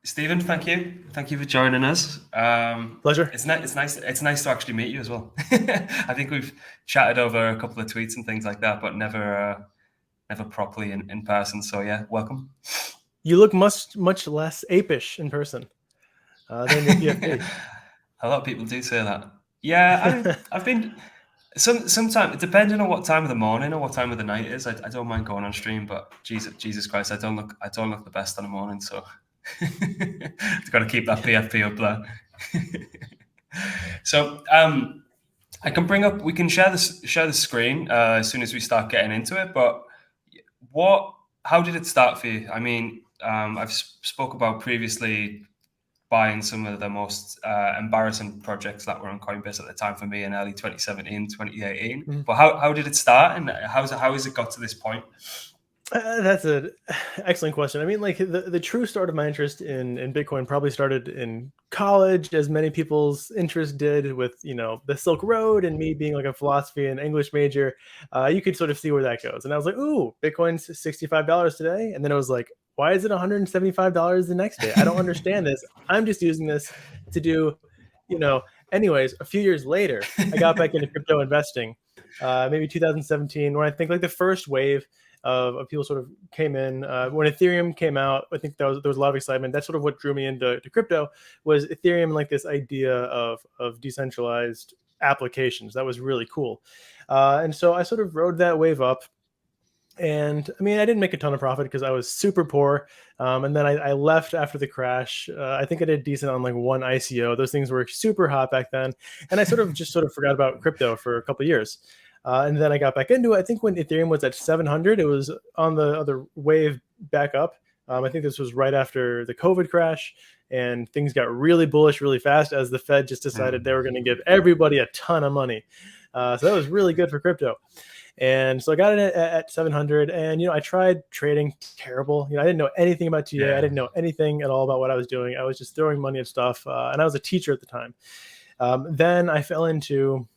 Stephen, thank you for joining us. Pleasure. It's nice to actually meet you as well. I think we've chatted over a couple of tweets and things like that, but never properly in person. So yeah, welcome. You look much less apish in person than your PFP. A lot of people do say that. Yeah, I've been sometimes depending on what time of the morning or what time of the night it is. I don't mind going on stream, but Jesus Christ, I don't look the best on the morning. So got to keep that PFP up there. So we can share the screen as soon as we start getting into it. But how did it start for you? I mean, I've spoke about previously buying some of the most embarrassing projects that were on Coinbase at the time for me in early 2017, 2018. Mm-hmm. But how did it start, and how has it got to this point? That's an excellent question. I mean, like the true start of my interest in Bitcoin probably started in college, as many people's interest did with, the Silk Road and me being like a philosophy and English major. You could sort of see where that goes. And I was like, ooh, Bitcoin's $65 today. And then it was like, why is it $175 the next day? I don't understand this. I'm just using this to do, anyways, a few years later, I got back into crypto investing, maybe 2017, when I think like the first wave of people sort of came in. When Ethereum came out, I think there was a lot of excitement. That's sort of what drew me into crypto, was Ethereum and like this idea of decentralized applications. That was really cool. And so I sort of rode that wave up. And I mean, I didn't make a ton of profit because I was super poor. And then I left after the crash. I think I did decent on like one ICO. Those things were super hot back then. And I sort of forgot about crypto for a couple of years. And then I got back into it. I think when Ethereum was at 700, it was on the other wave back up. I think this was right after the COVID crash, and things got really bullish really fast as the Fed just decided they were going to give everybody a ton of money. So that was really good for crypto. And so I got it at 700, and I tried trading. Terrible. I didn't know anything about TA. I didn't know anything at all about what I was doing. I was just throwing money at stuff, and I was a teacher at the time. Then I fell into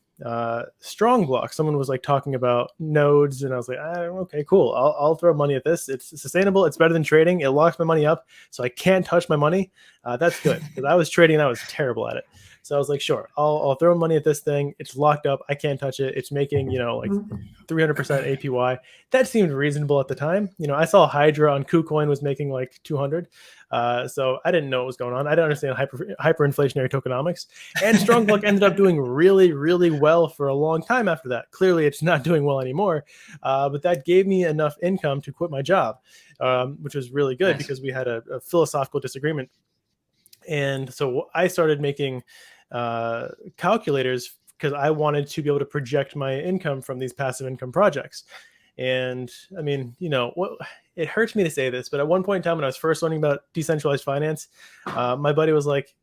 strong block. Someone was like talking about nodes, and I was like, okay, cool. I'll throw money at this. It's sustainable. It's better than trading. It locks my money up, so I can't touch my money. That's good, because I was trading and I was terrible at it. So I was like, sure, I'll throw money at this thing. It's locked up. I can't touch it. It's making, like 300% APY. That seemed reasonable at the time. I saw Hydra on KuCoin was making like 200. So I didn't know what was going on. I didn't understand hyperinflationary tokenomics. And Strong Block ended up doing really, really well for a long time after that. Clearly, it's not doing well anymore. But that gave me enough income to quit my job, which was really good. Nice. Because we had a philosophical disagreement. And so I started making calculators because I wanted to be able to project my income from these passive income projects. And I mean, it hurts me to say this, but at one point in time when I was first learning about decentralized finance, my buddy was like,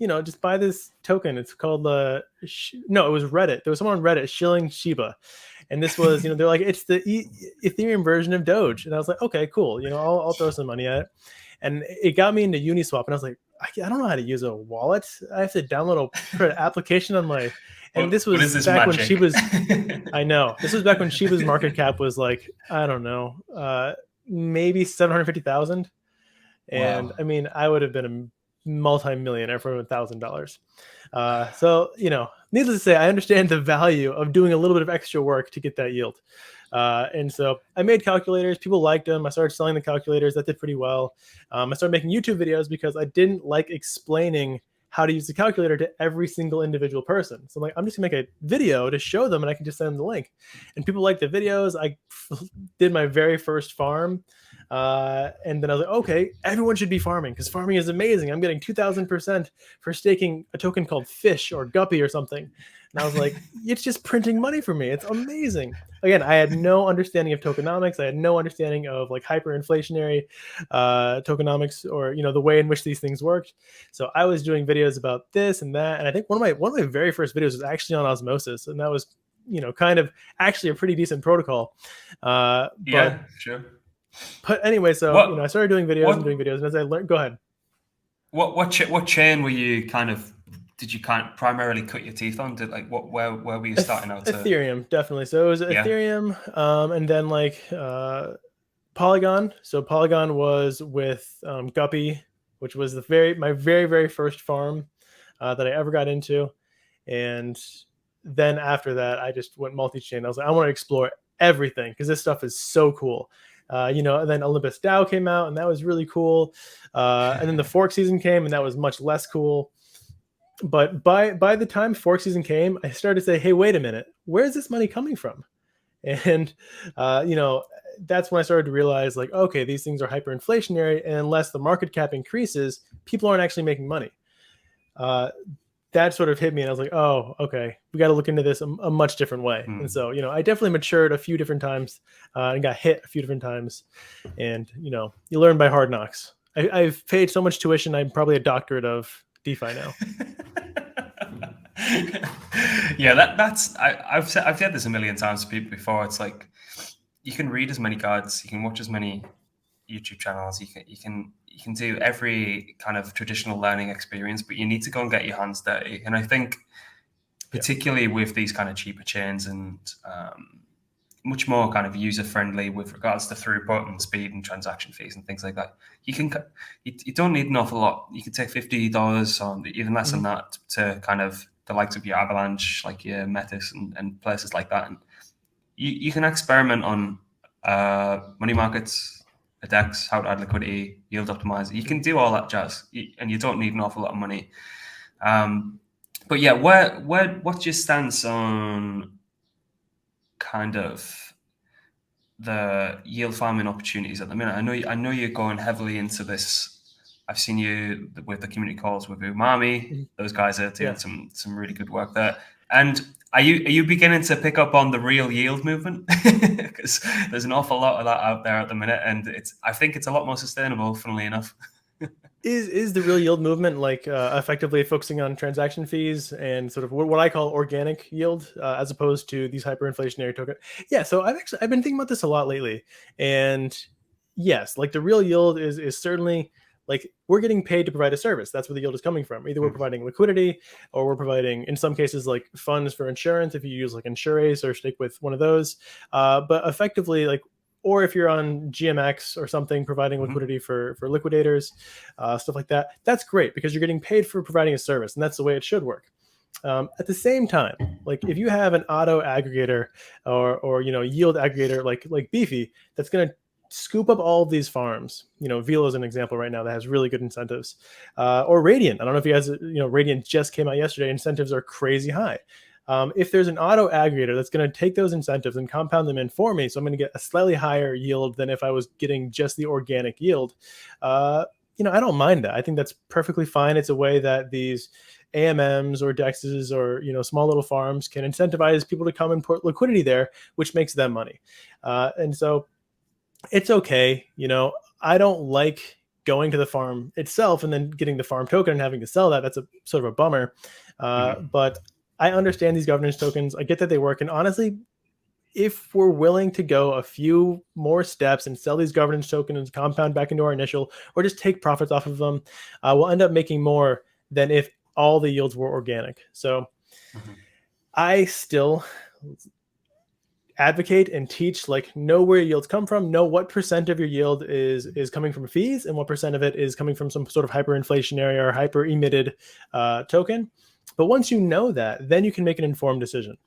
just buy this token. It's called no, it was Reddit. There was someone on Reddit, Shilling Shiba. And this was, they're like, it's the Ethereum version of Doge. And I was like, okay, cool. I'll throw some money at it. And it got me into Uniswap. And I was like, I don't know how to use a wallet. I have to download an application on my... And this was back when Shiba's... I know. This was back when Shiba's market cap was like, I don't know, maybe 750,000. And wow. I mean, I would have been a multi-millionaire for $1,000. So, needless to say, I understand the value of doing a little bit of extra work to get that yield. And so I made calculators. People liked them. I started selling the calculators. That did pretty well. I started making YouTube videos because I didn't like explaining how to use the calculator to every single individual person. So I'm like, I'm just gonna make a video to show them, and I can just send them the link. And people liked the videos. I did my very first farm. And then I was like, okay, everyone should be farming because farming is amazing. I'm getting 2,000% for staking a token called Fish or Guppy or something. And I was like, it's just printing money for me. It's amazing. Again, I had no understanding of tokenomics. I had no understanding of like hyperinflationary tokenomics or, the way in which these things worked. So I was doing videos about this and that. And I think one of my very first videos was actually on osmosis. And that was, kind of actually a pretty decent protocol. Yeah, sure. But anyway, so I started doing videos and as I learned, go ahead. What chain were you did you primarily cut your teeth on? Where were you starting out? Ethereum, definitely. So it was Ethereum, and then like Polygon. So Polygon was with Guppy, which was my very first farm that I ever got into. And then after that, I just went multi-chain. I was like, I want to explore everything because this stuff is so cool. And then Olympus DAO came out, and that was really cool. And then the fork season came, and that was much less cool. But by the time fork season came, I started to say, hey, wait a minute, where's this money coming from? And that's when I started to realize, like, okay, these things are hyperinflationary, and unless the market cap increases, people aren't actually making money. That sort of hit me, and I was like, oh, okay, we got to look into this a much different way. And so, I definitely matured a few different times and got hit a few different times. And, you learn by hard knocks. I've paid so much tuition, I'm probably a doctorate of DeFi now. Yeah, I've said this a million times to people before. It's like, you can read as many guides, you can watch as many YouTube channels, you can do every kind of traditional learning experience, but you need to go and get your hands dirty. And I think particularly with these kind of cheaper chains and much more kind of user friendly with regards to throughput and speed and transaction fees and things like that, you don't need an awful lot. You could take $50 on even less than that to kind of the likes of your Avalanche, like your Metis and places like that. And you can experiment on money markets, a DEX, how to add liquidity, yield optimizer. You can do all that jazz, and you don't need an awful lot of money. But yeah, what's your stance on kind of the yield farming opportunities at the minute? I know you're going heavily into this. I've seen you with the community calls with Umami. Those guys are doing some really good work there. And are you beginning to pick up on the real yield movement? Because there's an awful lot of that out there at the minute, and I think it's a lot more sustainable, funnily enough. Is the real yield movement like effectively focusing on transaction fees and sort of what I call organic yield as opposed to these hyperinflationary tokens? Yeah, so I've been thinking about this a lot lately, and yes, like the real yield is certainly like we're getting paid to provide a service. That's where the yield is coming from. Either we're providing liquidity, or we're providing, in some cases, like funds for insurance if you use like Insurace or stick with one of those. But effectively, like, or if you're on GMX or something, providing liquidity for liquidators, stuff like that, that's great because you're getting paid for providing a service, and that's the way it should work. At the same time, like if you have an auto aggregator or yield aggregator like Beefy, that's going to scoop up all of these farms. Velo is an example right now that has really good incentives. Or Radiant. I don't know if you guys, Radiant just came out yesterday. Incentives are crazy high. If there's an auto aggregator that's going to take those incentives and compound them in for me, so I'm going to get a slightly higher yield than if I was getting just the organic yield, I don't mind that. I think that's perfectly fine. It's a way that these AMMs or DEXs or small little farms can incentivize people to come and put liquidity there, which makes them money. And so it's okay. I don't like going to the farm itself and then getting the farm token and having to sell that. That's a sort of a bummer. But I understand these governance tokens. I get that they work. And honestly, if we're willing to go a few more steps and sell these governance tokens and compound back into our initial, or just take profits off of them, we'll end up making more than if all the yields were organic. So I still advocate and teach, like, know where your yields come from, know what percent of your yield is coming from fees and what percent of it is coming from some sort of hyperinflationary or hyper emitted token. But once you know that, then you can make an informed decision.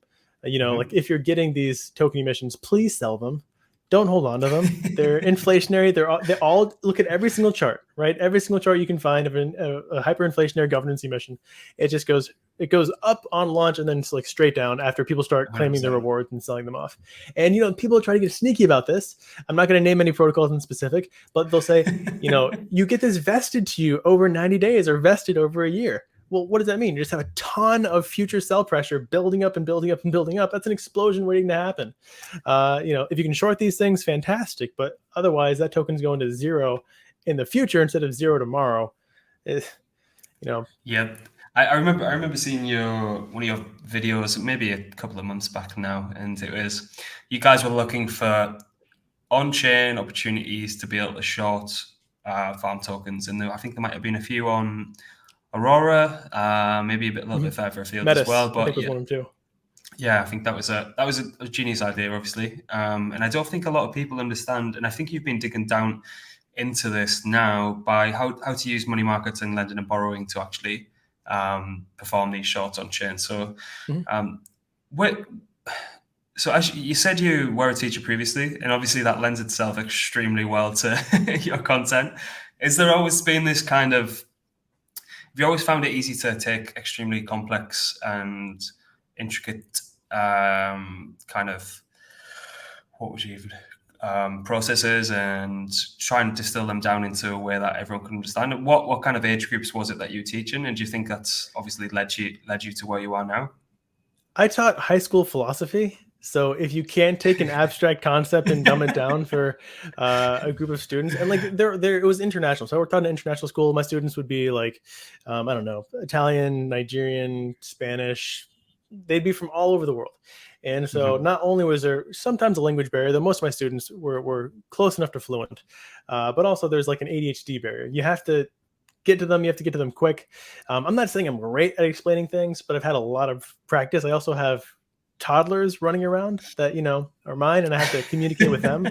Like if you're getting these token emissions, please sell them. Don't hold on to them. They're inflationary. They all look at every single chart, right? Every single chart you can find of a hyperinflationary governance emission. It goes up on launch and then it's like straight down after people start claiming their rewards and selling them off. And people try to get sneaky about this. I'm not going to name any protocols in specific, but they'll say, you get this vested to you over 90 days or vested over a year. Well, what does that mean? You just have a ton of future sell pressure building up and building up and building up. That's an explosion waiting to happen. If you can short these things, fantastic. But otherwise, that token's going to zero in the future instead of zero tomorrow. Yeah, I remember seeing one of your videos maybe a couple of months back now, and it was you guys were looking for on-chain opportunities to be able to short farm tokens, and I think there might have been a few on Aurora, maybe a little bit further afield Metis, as well. But I think was one of them too. Yeah, I think that was a genius idea, obviously, and I don't think a lot of people understand. And I think you've been digging down into this now by how to use money markets and lending and borrowing to actually perform these shorts on chain. So, what? So as you said, you were a teacher previously, and obviously that lends itself extremely well to your content. Is there always been this kind of? Have you always found it easy to take extremely complex and intricate kind of what would you even processes and try and distill them down into a way that everyone can understand? And what kind of age groups was it that you were teaching? And do you think that's obviously led you to where you are now? I taught high school philosophy. So if you can't take an abstract concept and dumb it down for a group of students, and like it was international. So I worked on an international school. My students would be like, I don't know, Italian, Nigerian, Spanish. They'd be from all over the world. And so not only was there sometimes a language barrier, though most of my students were close enough to fluent, but also there's like an ADHD barrier. You have to get to them. You have to get to them quick. I'm not saying I'm great at explaining things, but I've had a lot of practice. I also have toddlers running around that, are mine, and I have to communicate with them.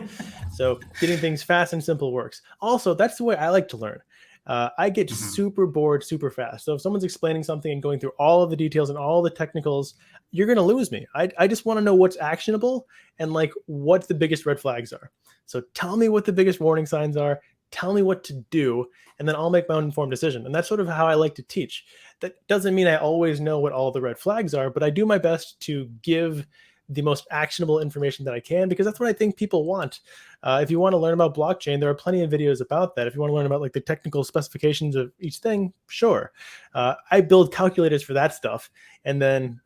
So getting things fast and simple works. Also, that's the way I like to learn. I get super bored super fast. So if someone's explaining something and going through all of the details and all the technicals, you're going to lose me. I just want to know what's actionable and like what the biggest red flags are. So tell me what the biggest warning signs are. Tell me what to do, and then I'll make my own informed decision. And that's sort of how I like to teach. That doesn't mean I always know what all the red flags are, but I do my best to give the most actionable information that I can, because that's what I think people want. If you want to learn about blockchain, there are plenty of videos about that. If you want to learn about like the technical specifications of each thing, sure. I build calculators for that stuff. And then,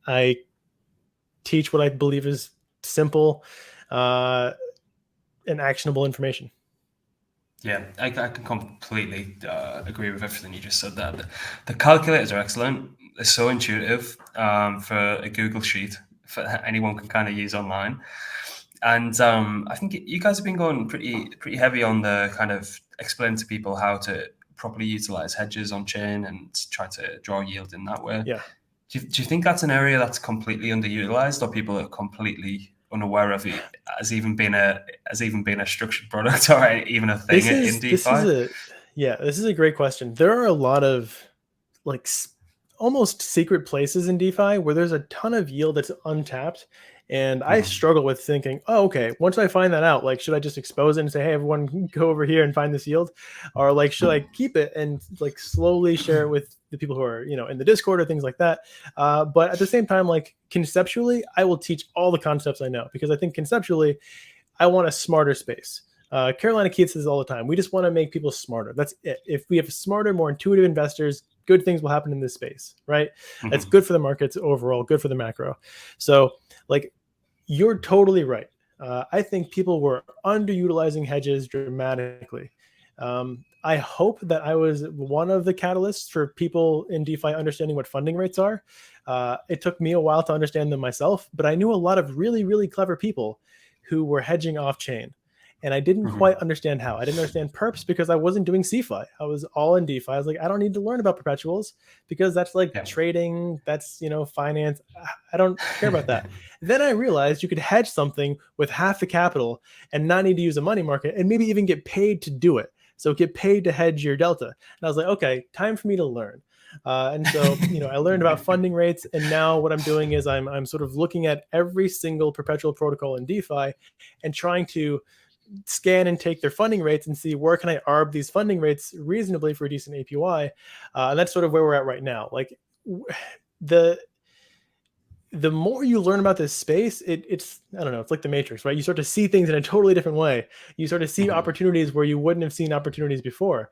I teach what I believe is simple and actionable information. Yeah, I can completely agree with everything you just said there. The calculators are excellent. They're so intuitive for a Google sheet for anyone can kind of use online. And I think you guys have been going pretty heavy on the kind of explain to people how to properly utilize hedges on chain and try to draw yield in that way. Yeah. Do you think that's an area that's completely underutilized, or people are completely unaware of it as even being a structured product or even a thing in DeFi? This is a great question. There are a lot of like almost secret places in DeFi where there's a ton of yield that's untapped. And I struggle with thinking, oh, okay, once I find that out, like, should I just expose it and say, hey, everyone go over here and find this yield? Or like, should I keep it and like slowly share it with the people who are, in the Discord or things like that? But at the same time, like conceptually, I will teach all the concepts I know, because I think conceptually, I want a smarter space. Carolina Keith says all the time, we just want to make people smarter. That's it. If we have smarter, more intuitive investors, good things will happen in this space, right? That's good for the markets overall, good for the macro. So like, you're totally right. I think people were underutilizing hedges dramatically. I hope that I was one of the catalysts for people in DeFi understanding what funding rates are. It took me a while to understand them myself, but I knew a lot of really, really clever people who were hedging off chain. And I didn't quite understand how. I didn't understand perps because I wasn't doing CeFi. I was all in DeFi. I was like, I don't need to learn about perpetuals because that's like trading. That's, finance. I don't care about that. Then I realized you could hedge something with half the capital and not need to use a money market and maybe even get paid to do it. So get paid to hedge your delta. And I was like, okay, time for me to learn. And so, I learned about funding rates, and now what I'm doing is I'm sort of looking at every single perpetual protocol in DeFi and trying to scan and take their funding rates and see where can I arb these funding rates reasonably for a decent APY. And that's sort of where we're at right now. Like the more you learn about this space, it's, I don't know, it's like the Matrix, right? You start to see things in a totally different way. You start to see opportunities where you wouldn't have seen opportunities before.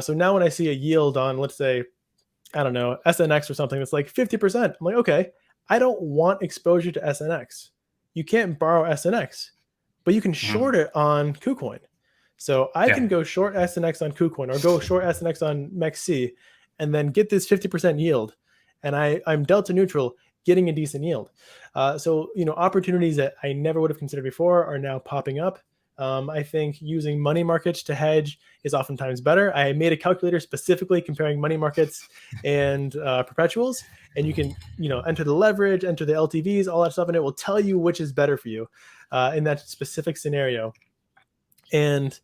So now when I see a yield on, let's say, I don't know, SNX or something that's like 50%, I'm like, okay, I don't want exposure to SNX. You can't borrow SNX, but you can short it on KuCoin. So I can go short SNX on KuCoin or go short SNX on MEXC and then get this 50% yield. And I'm delta neutral, getting a decent yield. So, opportunities that I never would have considered before are now popping up. I think using money markets to hedge is oftentimes better. I made a calculator specifically comparing money markets and perpetuals, and you can, enter the leverage, enter the LTVs, all that stuff, and it will tell you which is better for you in that specific scenario. And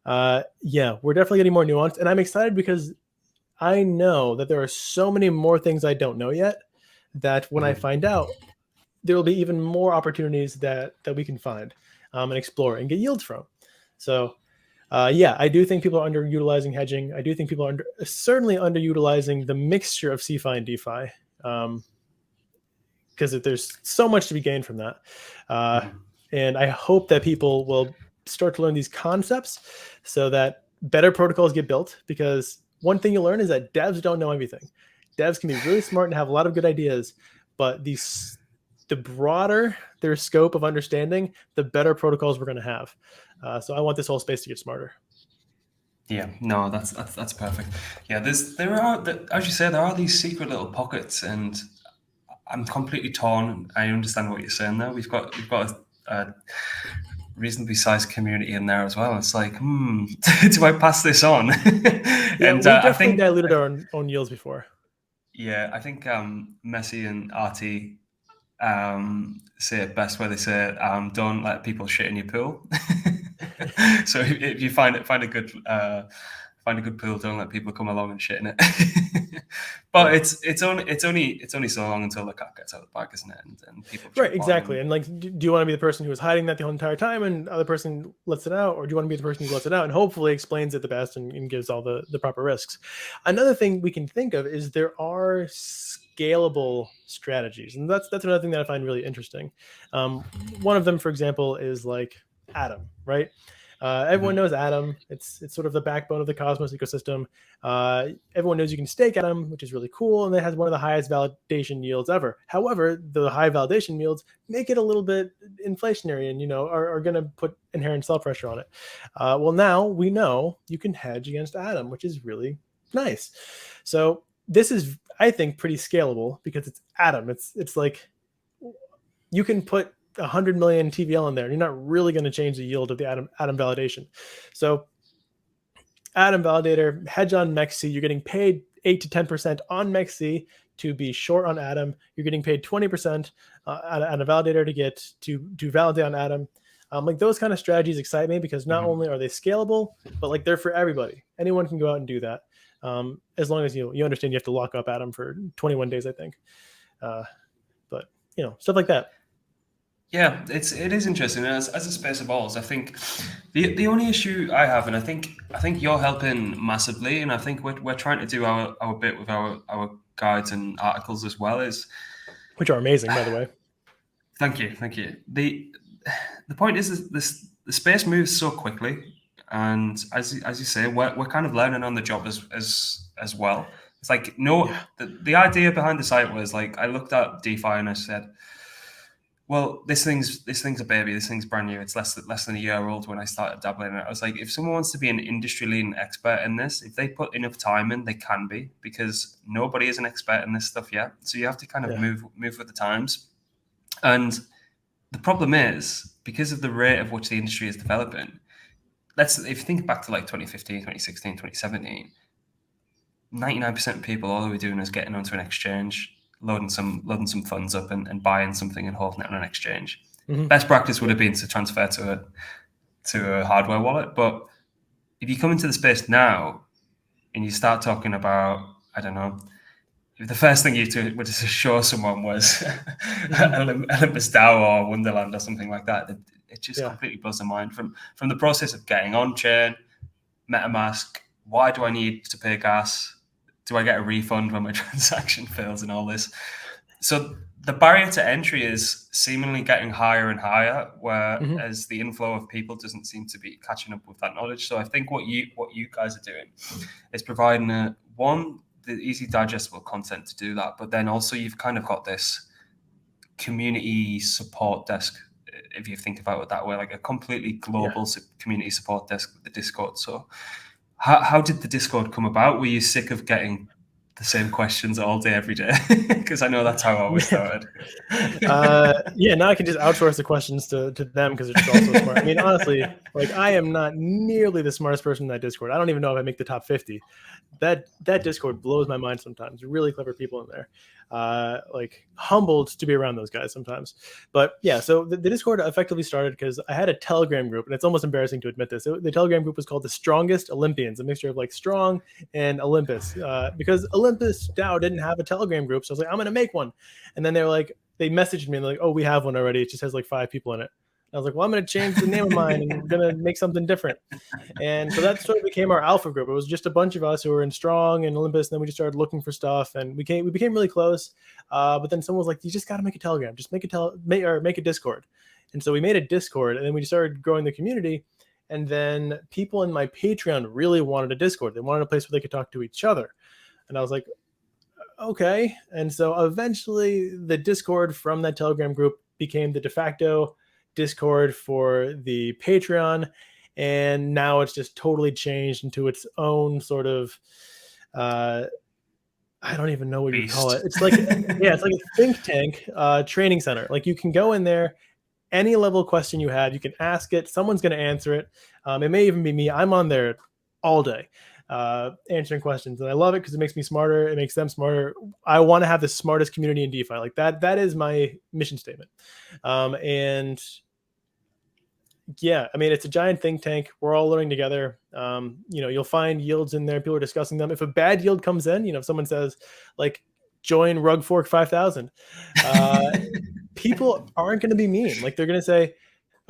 Yeah, we're definitely getting more nuanced, and I'm excited because I know that there are so many more things I don't know yet that when I find out, there will be even more opportunities that we can find and explore and get yields from. So yeah, I do think people are underutilizing hedging. I do think people are certainly underutilizing the mixture of CeFi and DeFi, because there's so much to be gained from that. And I hope that people will start to learn these concepts so that better protocols get built, because one thing you learn is that devs don't know everything. Devs can be really smart and have a lot of good ideas, but the broader their scope of understanding, the better protocols we're going to have. So I want this whole space to get smarter. Yeah, no, that's perfect. Yeah, there are, as you say, there are these secret little pockets, and I'm completely torn. I understand what you're saying there. We've got a reasonably sized community in there as well. It's like, do I pass this on? Yeah, And we've I definitely think, diluted our own yields before. yeah, I think Messi and RT say it best, where they say, "Don't let people shit in your pool." So if you find a good pool, don't let people come along and shit in it. But Yeah. it's only so long until the cat gets out of the bag, isn't it? And people Right, jump on. exactly. And like, do you want to be the person who was hiding that the whole entire time and the other person lets it out, or do you want to be the person who lets it out and hopefully explains it the best and gives all the proper risks? Another thing we can think of is there are scalable strategies, and that's another thing that I find really interesting. One of them, for example, is like Atom, right? Everyone knows Atom. It's sort of the backbone of the Cosmos ecosystem. Everyone knows you can stake Atom, which is really cool, and it has one of the highest validation yields ever. However, the high validation yields make it a little bit inflationary, and are going to put inherent sell pressure on it. Well, now we know you can hedge against Atom, which is really nice. So this is, I think, pretty scalable because it's Atom. It's like you can put 100 million TVL in there. You're not really going to change the yield of the Atom validation. So Atom validator, hedge on MEXC. You're getting paid 8 to 10% on MEXC to be short on Atom. You're getting paid 20% on a validator to validate on Atom. Like those kind of strategies excite me because not only are they scalable, but like they're for everybody. Anyone can go out and do that, as long as you understand you have to lock up Atom for 21 days, I think. But stuff like that. Yeah, it is interesting. And as the space evolves, I think the only issue I have, and I think you're helping massively, and I think we're trying to do our bit with our guides and articles as well, is, which are amazing, by the way. Thank you. The point is the space moves so quickly, and as you say, we're kind of learning on the job as well. It's like the idea behind the site was like, I looked at DeFi and I said, well, this thing's a baby. This thing's brand new. It's less than a year old when I started dabbling in it. I was like, if someone wants to be an industry-leading expert in this, if they put enough time in, they can be, because nobody is an expert in this stuff yet. So you have to kind of move with the times. And the problem is, because of the rate of which the industry is developing, if you think back to like 2015, 2016, 2017, 99% of people, all they were doing is getting onto an exchange, loading some funds up and buying something and holding it on an exchange. Mm-hmm. Best practice would have been to transfer to a hardware wallet. But if you come into the space now and you start talking about, I don't know, if the first thing you would to show someone was Olympus DAO or Wonderland or something like that, it just completely blows their mind. From the process of getting on chain, MetaMask, why do I need to pay gas? Do I get a refund when my transaction fails, and all this? So the barrier to entry is seemingly getting higher and higher, whereas the inflow of people doesn't seem to be catching up with that knowledge. So I think what you guys are doing is providing the easy digestible content to do that, but then also you've kind of got this community support desk, if you think about it that way, like a completely global community support desk with the Discord. So how did the Discord come about? Were you sick of getting the same questions all day, every day? Because I know that's how I always started. Now I can just outsource the questions to them because they're just all so smart. I mean, honestly, like I am not nearly the smartest person in that Discord. I don't even know if I make the top 50. That Discord blows my mind sometimes. Really clever people in there. like humbled to be around those guys sometimes. But yeah, so the Discord effectively started because I had a Telegram group, and it's almost embarrassing to admit this. The Telegram group was called the Strongest Olympians, a mixture of like strong and Olympus, because Olympus DAO didn't have a Telegram group. So I was like, I'm going to make one. And then they messaged me and they're like, oh, we have one already. It just has like 5 people in it. I was like, well, I'm going to change the name of mine and we're going to make something different. And so that sort of became our alpha group. It was just a bunch of us who were in Strong and Olympus. And then we just started looking for stuff and we became really close. But then someone was like, you just got to make a Telegram, just make a Discord. And so we made a Discord and then we started growing the community. And then people in my Patreon really wanted a Discord. They wanted a place where they could talk to each other. And I was like, okay. And so eventually the Discord from that Telegram group became the de facto Discord for the Patreon, and now it's just totally changed into its own sort of I don't even know what you call it. It's like it's like a think tank training center. Like you can go in there, any level question you have, you can ask it, someone's going to answer it. It may even be me. I'm on there all day answering questions, and I love it because it makes me smarter, it makes them smarter. I want to have the smartest community in DeFi. Like that is my mission statement. And yeah, I mean, it's a giant think tank. We're all learning together. You'll find yields in there. People are discussing them. If a bad yield comes in, if someone says like join Rug Fork 5000, people aren't going to be mean. Like they're going to say,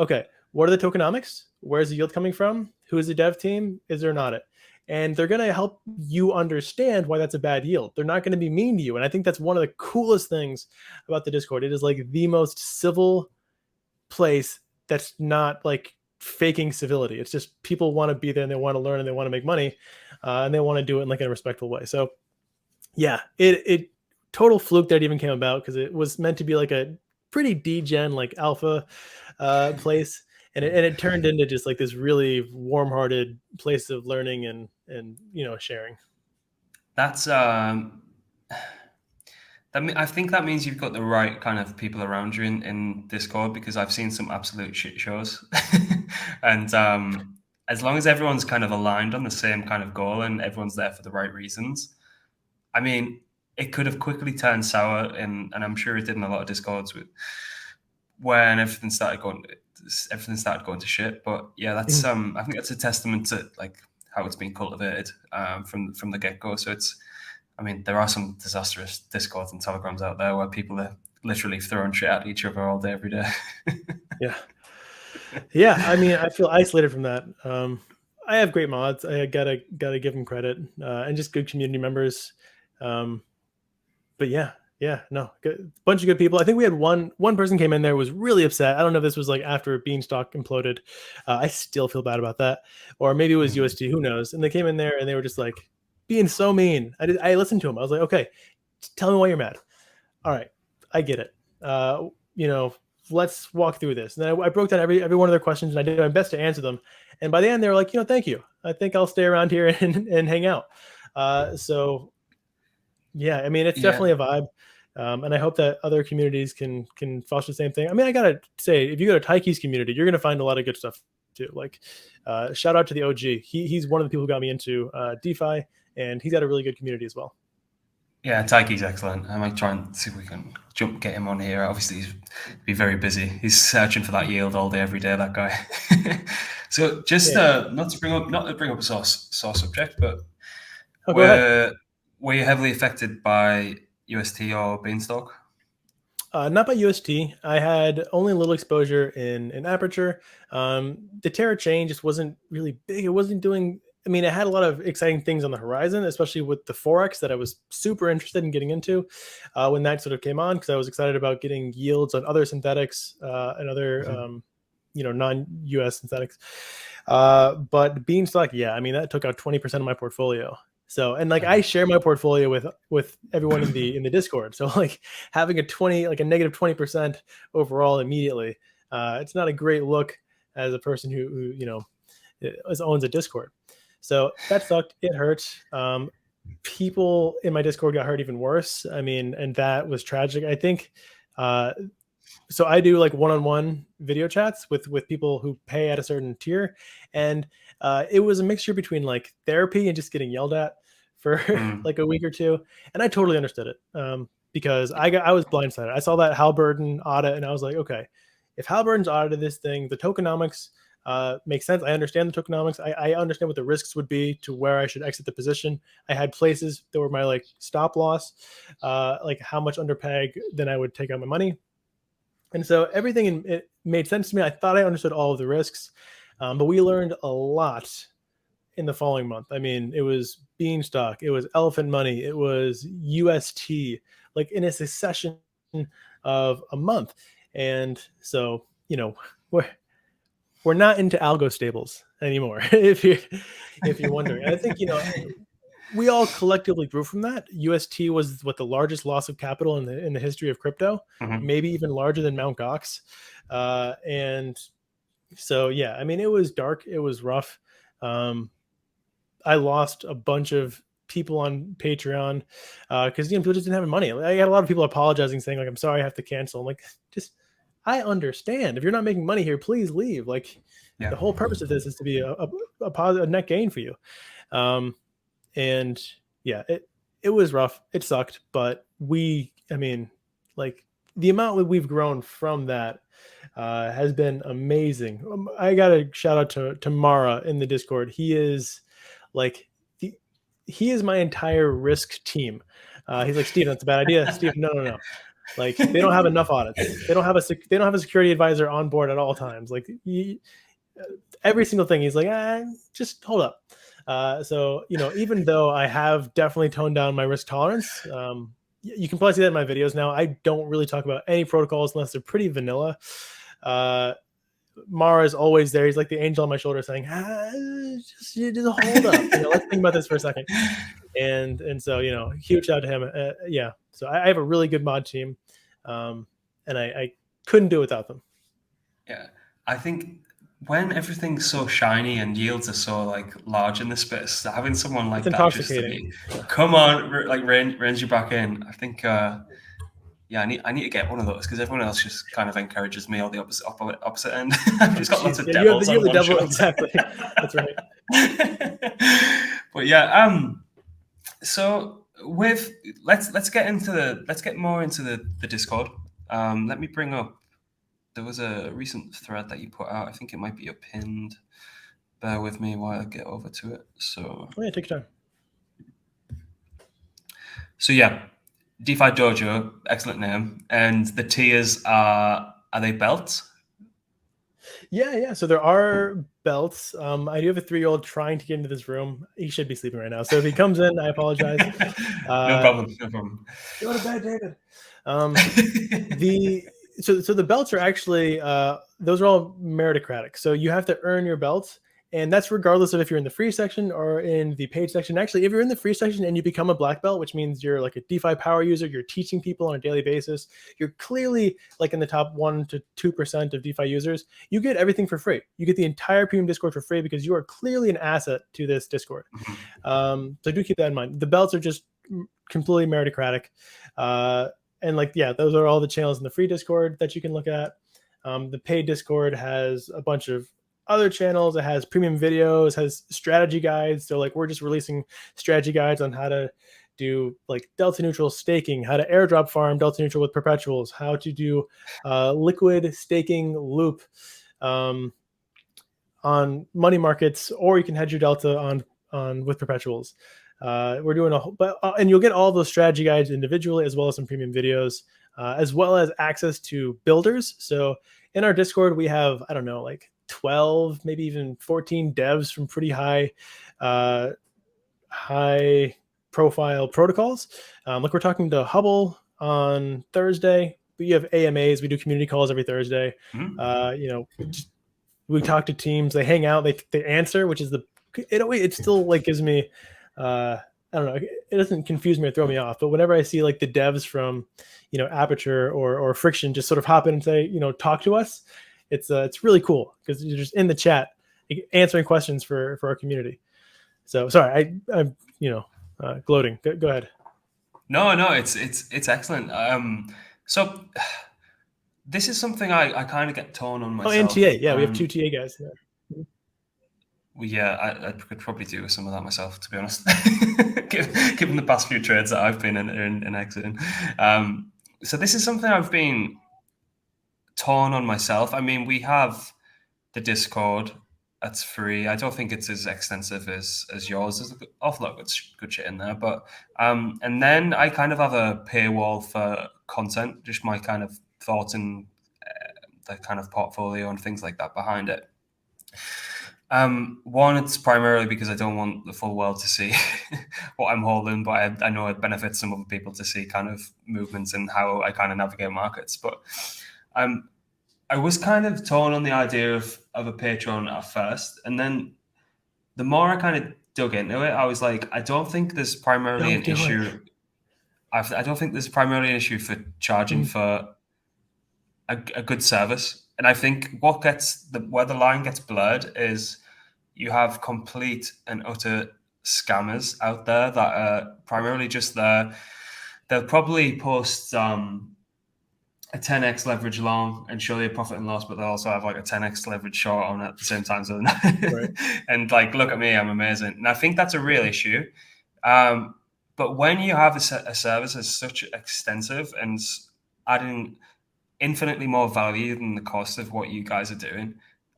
okay, what are the tokenomics? Where's the yield coming from? Who is the dev team? Is there an audit? And they're going to help you understand why that's a bad yield. They're not going to be mean to you. And I think that's one of the coolest things about the Discord. It is like the most civil place that's not like faking civility. It's just people want to be there and they want to learn and they want to make money and they want to do it in like a respectful way. So yeah, it total fluke that it even came about because it was meant to be like a pretty degen like alpha place. And it turned into just like this really warm-hearted place of learning and sharing. That's I think that means you've got the right kind of people around you in Discord, because I've seen some absolute shit shows. And as long as everyone's kind of aligned on the same kind of goal and everyone's there for the right reasons, I mean, it could have quickly turned sour, and I'm sure it did in a lot of Discords when everything started going to shit. But yeah, that's I think that's a testament to like how it's been cultivated from the get-go. So I mean, there are some disastrous Discords and Telegrams out there where people are literally throwing shit at each other all day, every day. Yeah. I mean, I feel isolated from that. I have great mods. I gotta give them credit and just good community members. But yeah, no, bunch of good people. I think we had one person came in there was really upset. I don't know if this was like after Beanstalk imploded. I still feel bad about that, or maybe it was UST. Who knows? And they came in there and they were just like being so mean. I listened to him. I was like, okay, tell me why you're mad. All right, I get it. Let's walk through this. And then I broke down every one of their questions and I did my best to answer them. And by the end, they were like, thank you. I think I'll stay around here and hang out. So yeah, I mean, it's definitely a vibe. And I hope that other communities can foster the same thing. I mean, I gotta say, if you go to Taiki's community, you're gonna find a lot of good stuff too. Like, shout out to the OG. He's one of the people who got me into DeFi, and he's got a really good community as well. Yeah, Taiki's excellent. I might try and see if we can get him on here. Obviously, he's be very busy. He's searching for that yield all day, every day. That guy. So, just not to bring up a sore subject, but were you heavily affected by UST or Beanstalk? Not by UST. I had only a little exposure in Aperture. The Terra chain just wasn't really big. It wasn't doing. I mean, it had a lot of exciting things on the horizon, especially with the Forex that I was super interested in getting into when that sort of came on, because I was excited about getting yields on other synthetics and other non-US synthetics. But Beanstalk, yeah, I mean, that took out 20% of my portfolio. So, and like I share my portfolio with everyone in the Discord. So like having a negative 20% overall immediately, it's not a great look as a person who owns a Discord. So that sucked. It hurt. People in my Discord got hurt even worse. I mean, and that was tragic. I think. So I do like one-on-one video chats with people who pay at a certain tier, and it was a mixture between like therapy and just getting yelled at for like a week or two, and I totally understood it. because I was blindsided. I saw that Halliburton audit, and I was like, okay, if Halliburton's audited this thing, the tokenomics makes sense. I understand the tokenomics. I understand what the risks would be to where I should exit the position. I had places that were my like stop loss, like how much under peg, then I would take out my money. And so everything it made sense to me. I thought I understood all of the risks, but we learned a lot in the following month. I mean, it was Beanstalk, it was Elephant Money, it was UST, like in a succession of a month. And so, you know, we're not into algo stables anymore. If you're wondering, I think, you know, we all collectively grew from that. UST was what the largest loss of capital in the history of crypto, maybe even larger than Mt. Gox. And so, yeah, I mean, it was dark. It was rough. I lost a bunch of people on Patreon because people just didn't have money. I had a lot of people apologizing, saying like, "I'm sorry, I have to cancel." I'm like, just I understand. If you're not making money here, please leave. Like, the whole purpose of this is to be a positive net gain for you. And yeah, it was rough. It sucked, but I mean, like the amount we've grown from that has been amazing. I got a shout out to Mara in the Discord. He is like he is my entire risk team. He's like, Steve, that's a bad idea. Steve, no. Like they don't have enough audits. They don't have a security advisor on board at all times. Like every single thing, he's like, just hold up. So, you know, even though I have definitely toned down my risk tolerance, you can probably see that in my videos now. I don't really talk about any protocols unless they're pretty vanilla. Mara is always there. He's like the angel on my shoulder saying, just hold up. You know, let's think about this for a second. And so, you know, huge shout out to him. Yeah. So I have a really good mod team. And I couldn't do it without them. Yeah. I think when everything's so shiny and yields are so like large in the space, having someone like that just to be, come on, like reins you back in. I think, yeah, I need to get one of those because everyone else just kind of encourages me on the opposite end. I've just got lots of devils on one shot. Exactly. That's right. But yeah, so let's get more into the Discord. Let me bring up. There was a recent thread that you put out. I think it might be a pinned. Bear with me while I get over to it. So yeah, take your time. So yeah, DeFi DoJo, excellent name. And the tiers are they belts? Yeah. So there are belts. I do have a 3-year-old trying to get into this room. He should be sleeping right now. So if he comes in, I apologize. No problem. Go to bed, David. So the belts are actually those are all meritocratic. So you have to earn your belts, and that's regardless of if you're in the free section or in the paid section. Actually, if you're in the free section and you become a black belt, which means you're like a DeFi power user, you're teaching people on a daily basis, you're clearly like in the top 1 to 2% of DeFi users, you get everything for free. You get the entire premium Discord for free because you are clearly an asset to this Discord. So do keep that in mind. The belts are just completely meritocratic. And like, yeah, those are all the channels in the free Discord that you can look at. The paid Discord has a bunch of other channels. It has premium videos, has strategy guides. So like we're just releasing strategy guides on how to do like delta neutral staking, how to airdrop farm delta neutral with perpetuals, how to do liquid staking loop on money markets, or you can hedge your delta on with perpetuals. We're doing and you'll get all those strategy guides individually, as well as some premium videos, as well as access to builders. So in our Discord, we have, I don't know, like 12, maybe even 14 devs from pretty high profile protocols. Like we're talking to Hubble on Thursday. We have AMAs. We do community calls every Thursday. You know, we talk to teams. They hang out. They answer, which is it still like gives me. I don't know. It doesn't confuse me or throw me off, but whenever I see like the devs from, you know, Aperture or Friction just sort of hop in and say, you know, talk to us, it's really cool because you're just in the chat answering questions for our community. So sorry, I'm gloating. Go ahead. No, it's excellent. So this is something I kind of get torn on myself. And TA, yeah, we have 2 TA guys. Well, yeah, I could probably do with some of that myself, to be honest. Given the past few trades that I've been in exiting. So this is something I've been torn on myself. I mean, we have the Discord. That's free. I don't think it's as extensive as yours. There's an awful lot of good shit in there. But and then I kind of have a paywall for content, just my kind of thoughts and the kind of portfolio and things like that behind it. One, it's primarily because I don't want the full world to see what I'm holding, but I know it benefits some other people to see kind of movements and how I kind of navigate markets. But I was kind of torn on the idea of a Patreon at first, and then the more I kind of dug into it, I was like, I don't think there's primarily an issue. I don't think there's primarily an issue for charging for a good service, and I think what gets where the line gets blurred is you have complete and utter scammers out there that are primarily just there. They'll probably post a 10x leverage long and show you a profit and loss, but they'll also have like a 10x leverage short on at the same time. So, right. And like, look at me, I'm amazing. And I think that's a real issue. But when you have a service that's such extensive and adding infinitely more value than the cost of what you guys are doing,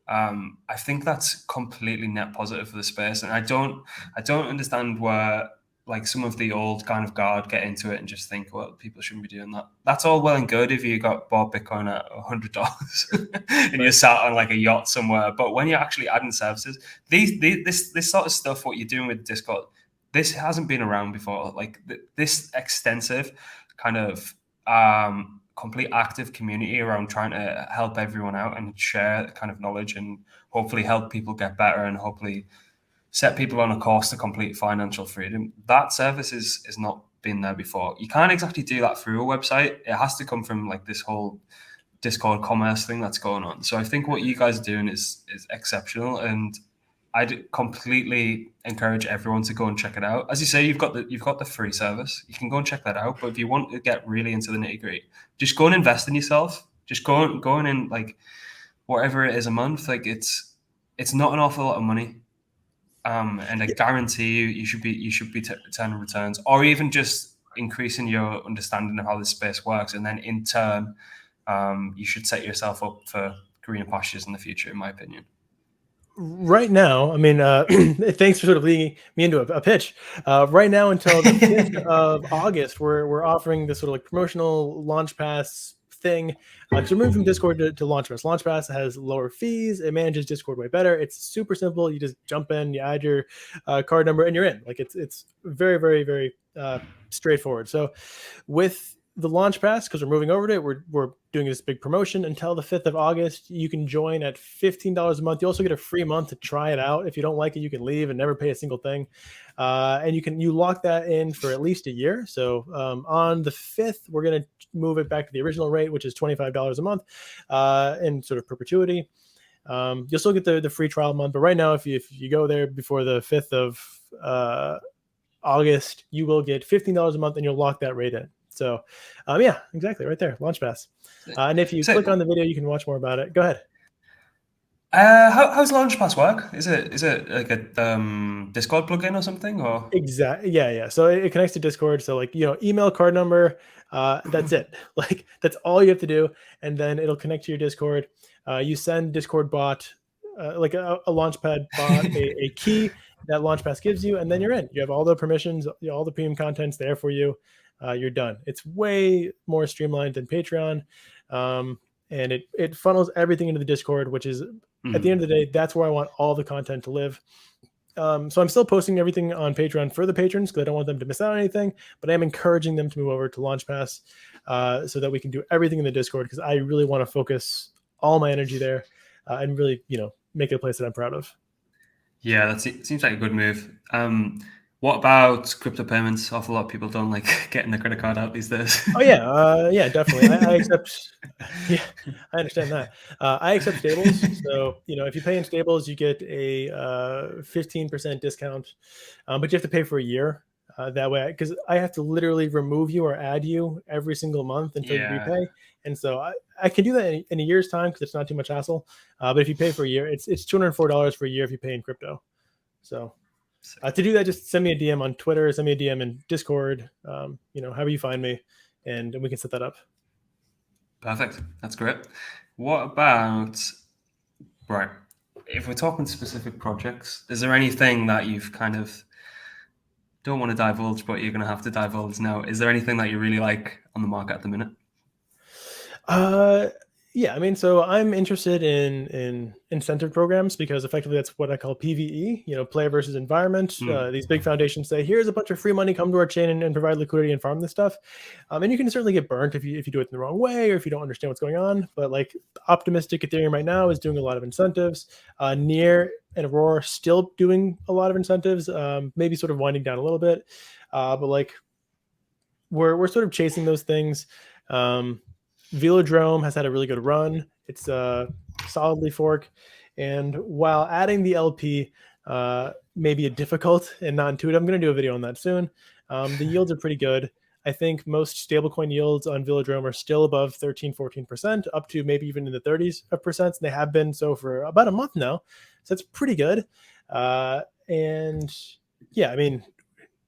I think that's completely net positive for the space. And I don't understand where like some of the old kind of guard get into it and just think, well, people shouldn't be doing that. That's all well and good if you got bought Bitcoin at $100 and you're sat on like a yacht somewhere. But when you're actually adding services, this sort of stuff, what you're doing with Discord, this hasn't been around before. Like this extensive kind of complete active community around trying to help everyone out and share kind of knowledge and hopefully help people get better and hopefully set people on a course to complete financial freedom. That service is not been there before. You can't exactly do that through a website. It has to come from like this whole Discord commerce thing that's going on. So I think what you guys are doing is exceptional, and I'd completely encourage everyone to go and check it out. As you say, you've got the free service. You can go and check that out. But if you want to get really into the nitty gritty, just go and invest in yourself. Just go in like whatever it is a month. Like it's not an awful lot of money. And I guarantee you should be turning returns, or even just increasing your understanding of how this space works, and then in turn, you should set yourself up for greener pastures in the future, in my opinion. Right now, I mean, thanks for sort of leading me into a pitch. Right now, until the 5th of August, we're offering this sort of like promotional launch pass thing. So we're moving from Discord to LaunchPass. LaunchPass has lower fees. It manages Discord way better. It's super simple. You just jump in, you add your card number, and you're in. Like it's very, very, very straightforward. So with the LaunchPass, because we're moving over to it, we're doing this big promotion until the 5th of August. You can join at $15 a month. You also get a free month to try it out. If you don't like it, you can leave and never pay a single thing. And you lock that in for at least a year. So on the 5th, we're going to move it back to the original rate, which is $25 a month in sort of perpetuity. You'll still get the free trial month. But right now, if you go there before the 5th of August, you will get $15 a month and you'll lock that rate in. So, yeah, exactly, right there, LaunchPass. And if you click on the video, you can watch more about it. Go ahead. How's LaunchPass work? Is it like a Discord plugin or something? Or exactly, yeah. So it connects to Discord. So like email, card number, that's it. Like that's all you have to do, and then it'll connect to your Discord. You send Discord bot like a Launchpad bot a key that LaunchPass gives you, and then you're in. You have all the permissions, all the premium content's there for you. You're done. It's way more streamlined than Patreon, and it funnels everything into the Discord, which is at the end of the day, that's where I want all the content to live. So I'm still posting everything on Patreon for the patrons because I don't want them to miss out on anything, but I am encouraging them to move over to LaunchPass so that we can do everything in the Discord, because I really want to focus all my energy there and really, make it a place that I'm proud of. Yeah, that seems like a good move. What about crypto payments? Awful lot of people don't like getting the credit card out these days. Oh yeah, definitely. I accept. Yeah, I understand that. I accept stables. So if you pay in stables, you get a 15% discount, but you have to pay for a year. That way, because I have to literally remove you or add you every single month until you Yeah. repay. And so I can do that in a year's time because it's not too much hassle. But if you pay for a year, it's $204 for a year if you pay in crypto. So to do that, just send me a DM on Twitter, send me a DM in Discord, however you find me, and we can set that up. Perfect. That's great. What about, right, if we're talking specific projects, is there anything that you've kind of don't want to divulge, but you're going to have to divulge now? Is there anything that you really like on the market at the minute? Yeah, I mean, so I'm interested in incentive programs because effectively that's what I call PVE, player versus environment. These big foundations say, here's a bunch of free money, come to our chain and provide liquidity and farm this stuff. And you can certainly get burnt if you do it in the wrong way or if you don't understand what's going on. But like optimistic Ethereum right now is doing a lot of incentives. Near and Aurora still doing a lot of incentives, maybe sort of winding down a little bit. But like we're sort of chasing those things. Velodrome has had a really good run. It's solidly fork. And while adding the LP may be difficult and not intuitive, I'm going to do a video on that soon. The yields are pretty good. I think most stablecoin yields on Velodrome are still above 13-14%, up to maybe even in the 30s of percent. And they have been so for about a month now. So that's pretty good. And yeah, I mean,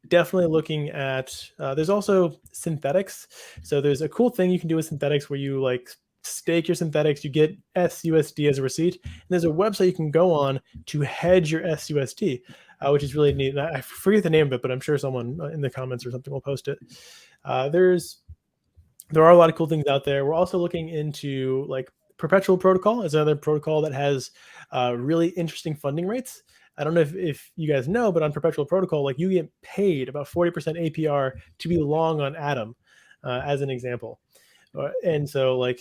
definitely looking at there's also synthetics. So there's a cool thing you can do with synthetics where you like stake your synthetics, you get SUSD as a receipt, and there's a website you can go on to hedge your SUSD, which is really neat. I forget the name of it, but I'm sure someone in the comments or something will post it. There are a lot of cool things out there. We're also looking into like Perpetual Protocol is another protocol that has really interesting funding rates. I don't know if you guys know, but on Perpetual Protocol, like you get paid about 40% APR to be long on Atom, as an example. And so like,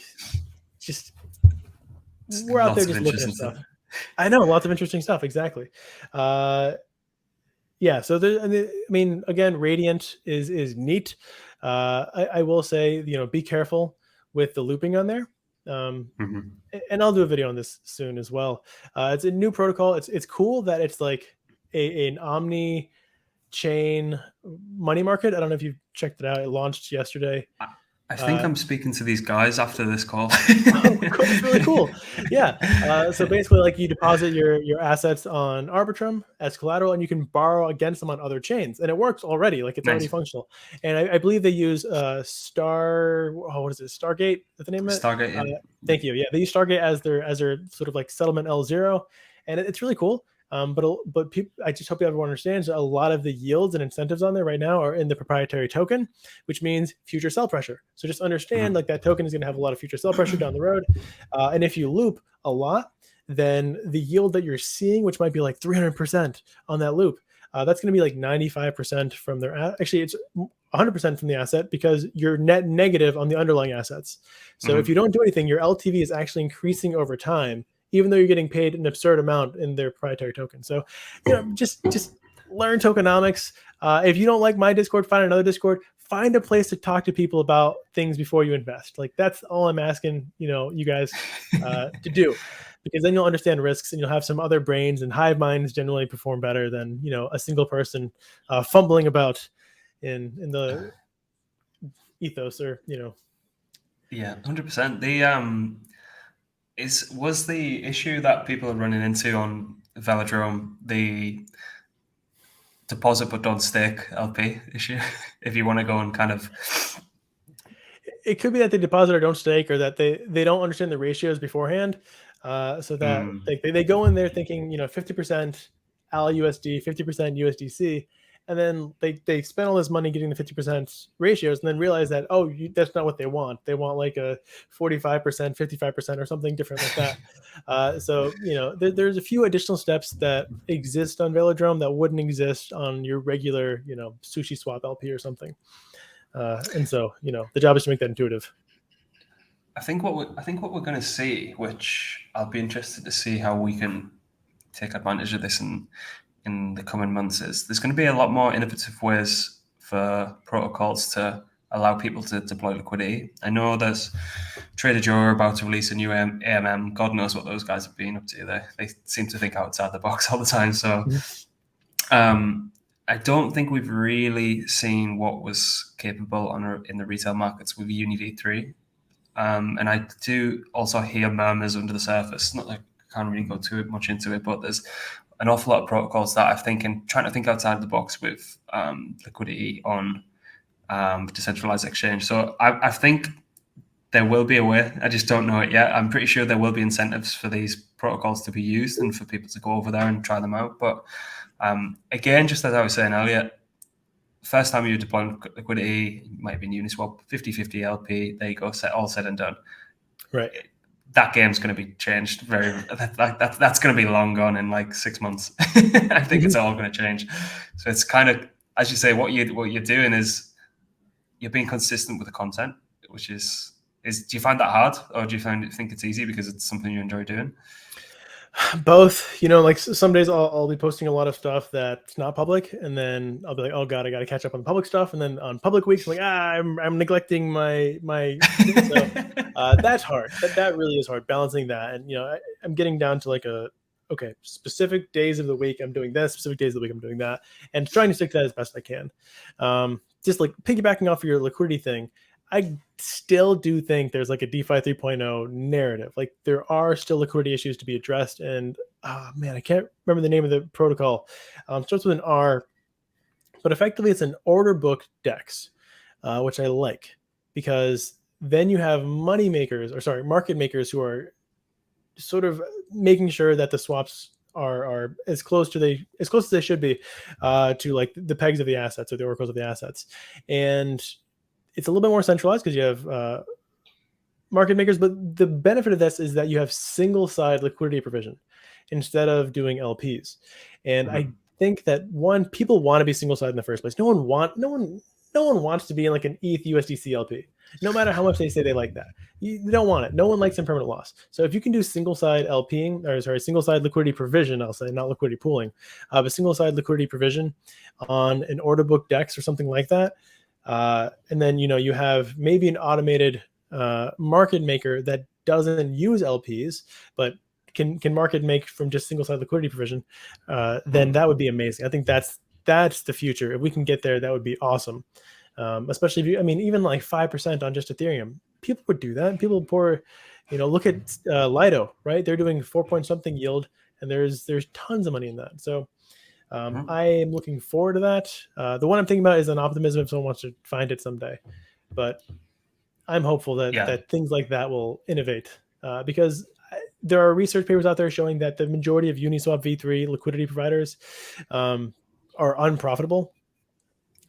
just we're out there just looking at stuff. I know lots of interesting stuff. Exactly. Yeah. So I mean, again, Radiant is neat. I will say, be careful with the looping on there. And I'll do a video on this soon as well. It's a new protocol. It's cool that it's like an omni chain money market. I don't know if you've checked it out. It launched yesterday. I think I'm speaking to these guys after this call. It's really cool. Yeah. So basically, like you deposit your assets on Arbitrum as collateral, and you can borrow against them on other chains, and it works already. Like it's already functional. And I believe they use what is it? Stargate. Is the name of it? Stargate. Yeah. Thank you. Yeah, they use Stargate as their sort of like settlement L0, and it's really cool. But people, I just hope everyone understands a lot of the yields and incentives on there right now are in the proprietary token, which means future sell pressure. So just understand like that token is going to have a lot of future sell pressure down the road. And if you loop a lot, then the yield that you're seeing, which might be like 300% on that loop, that's going to be like 95% from their, actually it's 100% from the asset because you're net negative on the underlying assets. So if you don't do anything, your LTV is actually increasing over time, even though you're getting paid an absurd amount in their proprietary token. So, just learn tokenomics. If you don't like my Discord, find another Discord. Find a place to talk to people about things before you invest. Like that's all I'm asking, you guys to do, because then you'll understand risks and you'll have some other brains, and hive minds generally perform better than, a single person fumbling about in the ethos or, Yeah, 100%. Was the issue that people are running into on Velodrome the deposit but don't stake LP issue? If you want to go and kind of, it could be that they deposit or don't stake, or that they don't understand the ratios beforehand, so that they go in there thinking 50% ALUSD, 50% USDC, and then they spend all this money getting the 50% ratios, and then realize that that's not what they want. They want like a 45%, 55%, or something different like that. So there's a few additional steps that exist on Velodrome that wouldn't exist on your regular Sushi Swap LP or something. And so the job is to make that intuitive. I think what we're going to see, which I'll be interested to see how we can take advantage of this in the coming months, is there's going to be a lot more innovative ways for protocols to allow people to deploy liquidity. I know there's Trader Joe are about to release a new AMM. God knows what those guys have been up to. They seem to think outside the box all the time. So I don't think we've really seen what was capable in the retail markets with UniV3. And I do also hear murmurs under the surface. Not like I can't really go too much into it, but there's an awful lot of protocols that I'm trying to think outside the box with liquidity on decentralized exchange. So I think there will be a way. I just don't know it yet. I'm pretty sure there will be incentives for these protocols to be used and for people to go over there and try them out. But again, just as I was saying earlier, first time you deploy liquidity, might be in Uniswap, 50-50 LP, there you go, all said and done. Right. That game's going to be changed that's going to be long gone in like 6 months. I think it's all going to change. So it's kind of, as you say, what you're doing is you're being consistent with the content, which is do you find that hard, or do you think it's easy because it's something you enjoy doing? Both, like some days I'll be posting a lot of stuff that's not public, and then I'll be like, oh god, I got to catch up on the public stuff. And then on public weeks, I'm like, I'm neglecting my so that's hard. That really is hard, balancing that. And I'm getting down to like specific days of the week I'm doing this, specific days of the week I'm doing that, and trying to stick to that as best I can. Just like piggybacking off of your liquidity thing, I still do think there's like a DeFi 3.0 narrative. Like there are still liquidity issues to be addressed. And man, I can't remember the name of the protocol. Starts with an R, but effectively it's an order book DEX, which I like, because then you have market makers who are sort of making sure that the swaps are as close as they should be to like the pegs of the assets or the oracles of the assets. And it's a little bit more centralized because you have market makers, but the benefit of this is that you have single side liquidity provision instead of doing LPs. And I think that people want to be single side in the first place. No one wants to be in like an ETH USDC LP, no matter how much they say they like that. You don't want it. No one likes impermanent loss. So if you can do single side single side liquidity provision, I'll say, not liquidity pooling, but single side liquidity provision on an order book DEX or something like that. And then, you have maybe an automated market maker that doesn't use LPs, but can market make from just single side liquidity provision. Then that would be amazing. I think that's the future. If we can get there, that would be awesome. Especially if even like 5% on just Ethereum, people would do that. People would pour, look at Lido, right? They're doing 4 point something yield, and there's tons of money in that. So I am looking forward to that. The one I'm thinking about is an optimism if someone wants to find it someday. But I'm hopeful that things like that will innovate because there are research papers out there showing that the majority of Uniswap v3 liquidity providers are unprofitable.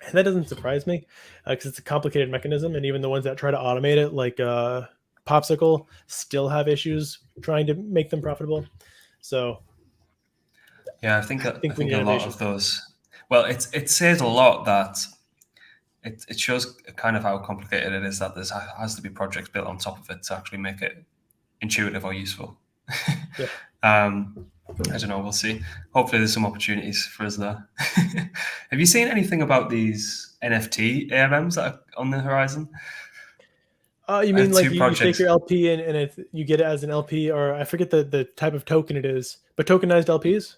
And that doesn't surprise me because it's a complicated mechanism. And even the ones that try to automate it, like Popsicle, still have issues trying to make them profitable. So yeah, I think a lot of those. Well, it says a lot that it shows kind of how complicated it is that there has to be projects built on top of it to actually make it intuitive or useful. Yeah. I don't know. We'll see. Hopefully, there's some opportunities for us there. Have you seen anything about these NFT AMMs that are on the horizon? You mean like you take your LP and you get it as an LP, or I forget the type of token it is, but tokenized LPs?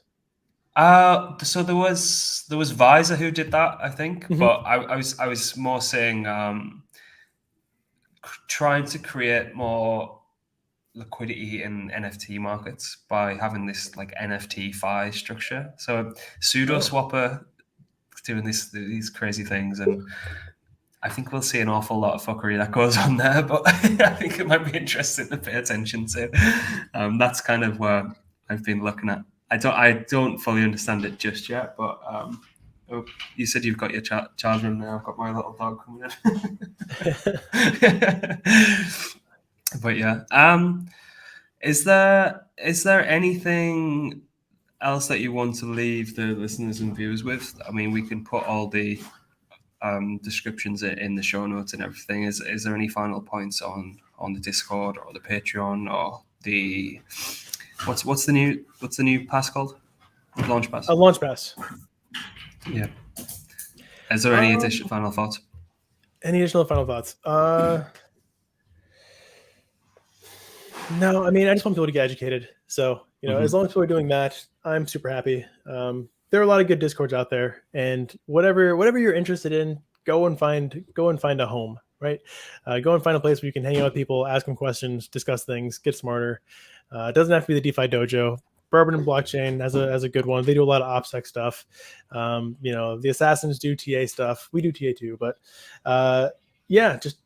So there was Visor who did that, I think, but I was more saying trying to create more liquidity in NFT markets by having this like NFT-fi structure. So pseudo swapper doing these crazy things, and I think we'll see an awful lot of fuckery that goes on there. But I think it might be interesting to pay attention to. That's kind of where I've been looking at. I don't fully understand it just yet, but oh, you said you've got your charger in now. I've got my little dog coming in. But yeah, is there anything else that you want to leave the listeners and viewers with? I mean, we can put all the descriptions in the show notes and everything. Is there any final points on the Discord or the Patreon or the what's the new pass called? Launch pass. A launch pass. Yeah. Is there any additional final thoughts? Any additional final thoughts? No, I mean, I just want people to get educated. So, as long as people are doing that, I'm super happy. there are a lot of good Discords out there, and whatever you're interested in, go and find a home, right? Go and find a place where you can hang out with people, ask them questions, discuss things, get smarter. It doesn't have to be the DeFi Dojo. Bourbon and Blockchain has a good one. They do a lot of OPSEC stuff. The Assassins do TA stuff. We do TA too, but just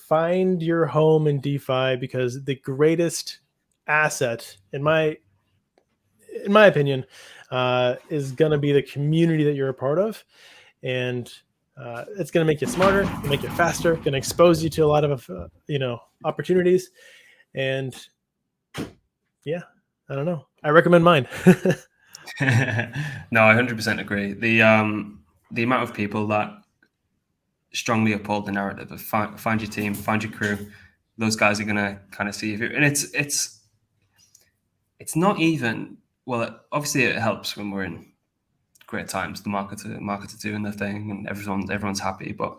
find your home in DeFi, because the greatest asset, in my opinion, is going to be the community that you're a part of, and it's going to make you smarter, make you faster, going to expose you to a lot of opportunities, and yeah, I don't know. I recommend mine. No, I 100% agree. The amount of people that strongly uphold the narrative of find your team, find your crew, those guys are going to kind of see you. And it's not even, well, obviously it helps when we're in great times. The markets are doing their thing and everyone's happy. But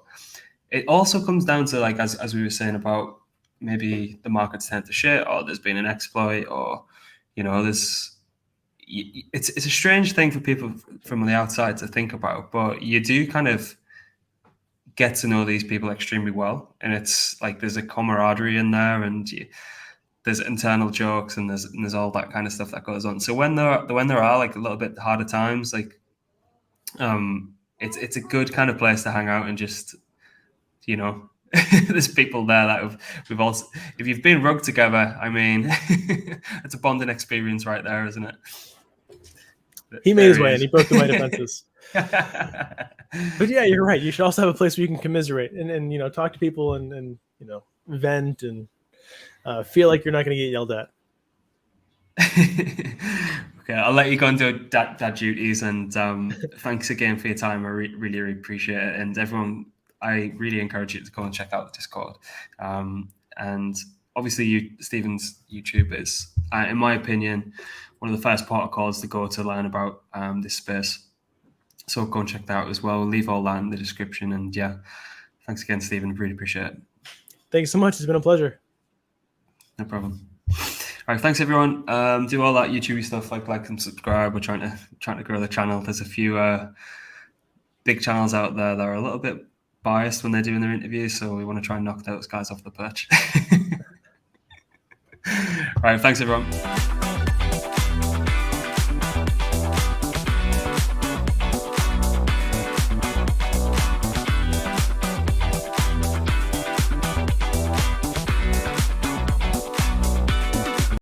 it also comes down to, like, as we were saying about maybe the markets tend to shit, or there's been an exploit, or it's a strange thing for people from the outside to think about, but you do kind of get to know these people extremely well, and it's like there's a camaraderie in there, and there's internal jokes, and there's all that kind of stuff that goes on. So when there are like a little bit harder times, like it's a good kind of place to hang out and just there's people there that we've also, if you've been rugged together, I mean, it's a bonding experience right there, isn't it? He made his way and he broke the my defenses. But yeah, you're right. You should also have a place where you can commiserate and talk to people and vent and feel like you're not going to get yelled at. Okay, I'll let you go and do dad duties, and thanks again for your time. I really appreciate it, and everyone, I really encourage you to go and check out the Discord. And obviously, Stephen's YouTube is, in my opinion, one of the first protocols to go to learn about this space. So go and check that out as well. We'll leave all that in the description. And yeah, thanks again, Stephen. Really appreciate it. Thanks so much. It's been a pleasure. No problem. All right, thanks everyone. Do all that YouTube stuff, like and subscribe. We're trying to grow the channel. There's a few big channels out there that are a little bit biased when they're doing their interviews, so we want to try and knock those guys off the perch. All right, thanks everyone.